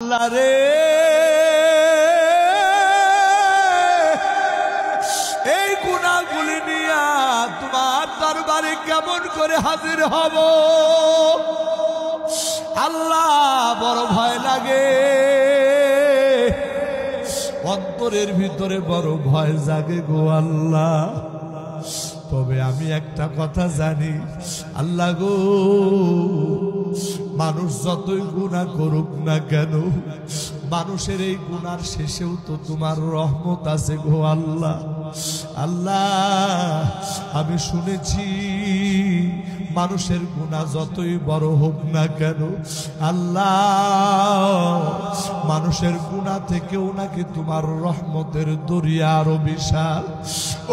আল্লাহ রে এই গুনাহগুলি নিয়া তোমার দরবারে কেমন করে হাজির হব আল্লাহ বড় ভয় লাগে অন্তরের ভিতরে বড় ভয় জাগে গো আল্লাহ। তবে আমি একটা কথা জানি আল্লাহ গো মানুষ যতই গুনাহ করুক না কেন মানুষের এই গুনার শেষেও তো তোমার রহমত আছে গো আল্লাহ। আল্লাহ আমি শুনেছি মানুষের গুনাহ যতই বড় হোক না কেন আল্লাহ মানুষের গুনাহ থেকেও নাকি তোমার রহমতের দরিয়া আরো বিশাল।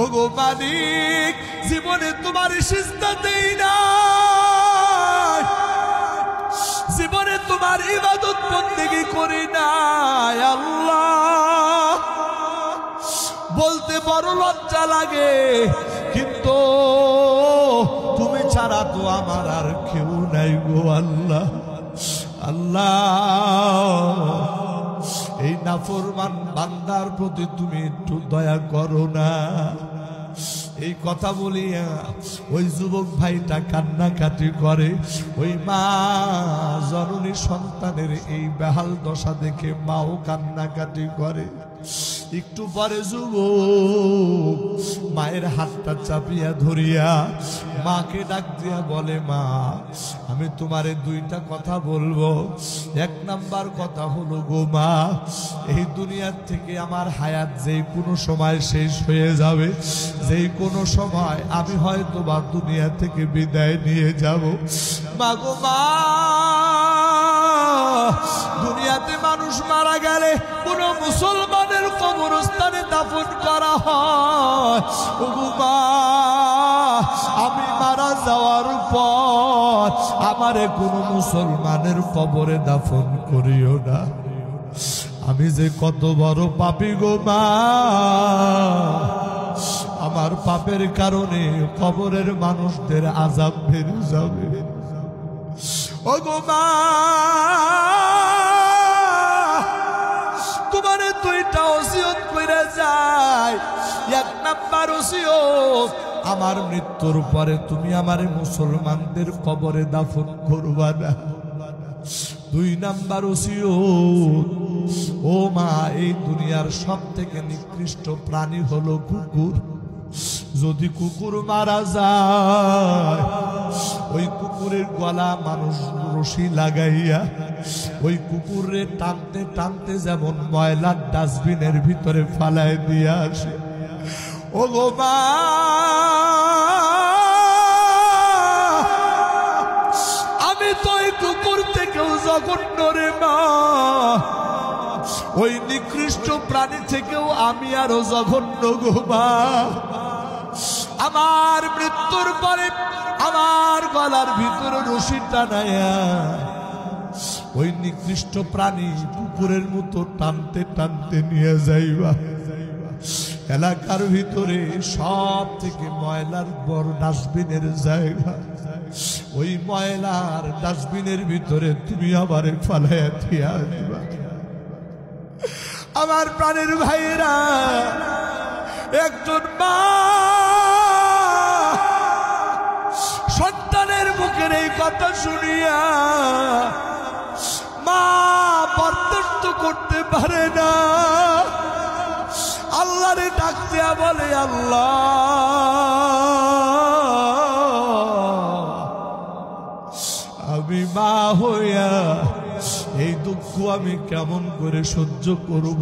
ও গো মালিক জীবনে তোমার সিজদা দেই না, জীবনে তোমার ইবাদত বন্দেগী করি না আল্লাহ। বলতে বড় লজ্জা লাগে কিন্তু তুমি ছাড়া তো আমার আর কেউ নাই গো আল্লাহ। আল্লাহ এই নাফরমান বান্দার প্রতি তুমি একটু দয়া করো না। এই কথা বলিয়া ওই যুবক ভাইটা কান্নাকাটি করে। ওই মা জননী সন্তানের এই বেহাল দশা দেখে মাও কান্নাকাটি করে। একটু পরে যুবক মায়ের হাতটা চাপিয়া ধরিয়া মাকে ডাক দিয়া বলে, মা আমি তোমারে দুইটা কথা বলবো। এক নাম্বার কথা হলো গো মা এই দুনিয়ার থেকে আমার হায়াত যেই কোনো সময় শেষ হয়ে যাবে, যেই কোনো সময় আমি হয়তো বা দুনিয়া থেকে বিদায় নিয়ে যাব। মা গো মা দুনিয়াতে মানুষ মারা গেলে কোন মুসলমানের কবরস্থানে দাফন করা হয়। ও মা আমি মারা যাওয়ার পর আমারে কোন মুসলমানের কবরে দাফন করিও না। আমি যে কত বড় পাপী গো মা, আমার পাপের কারণে কবরের মানুষদের আযাব বেড়ে যাবে। ও গো মা তোমারে দুইটা ওসিয়ত কইরা যায়। এক নাম্বার ওসিয়ত আমার মৃত্যুর পরে তুমি আমারে মুসলমানদের কবরে দাফন করবা না। দুই নাম্বার ওসিয়ত ও মা এই দুনিয়ার সব থেকে নিকৃষ্ট প্রাণী হলো কুকুর। যদি কুকুর মারা যায় ওই কুকুরের গলা মানুষ রশি লাগাইয়া ওই কুকুরে টানতে টানতে যেমন ময়লার ডাস্টবিনের ভিতরে ফালায় দিয়ে আসে। ও গো মা আমি তো ওই কুকুর থেকেও জঘন্য রে মা, ওই নিকৃষ্ট প্রাণী থেকেও আমি আরো জঘন্য গো মা। আমার মৃত্যুর পরে আমার গলার ভিতরে রশি টানায়া ওই নিকৃষ্ট প্রাণী কুকুরের মতো টানতে টানতে নিয়ে যাইবা। এলাকার ভিতরে সব থেকে ময়লার বড় ডাস্টবিনের জায়গা, ওই ময়লার ডাস্টবিনের ভিতরে তুমি আমারে ফালাইয়া দিয়া দিবা। আমার প্রাণের ভাইয়েরা একজন মা সন্তানের মুখের এই কথা শুনিয়া মা বরদাস্ত করতে পারে না, আল্লাহরে ডাক দিয়া বলে, আল্লাহ আমি মা হইয়া এই দুঃখ আমি কেমন করে সহ্য করব।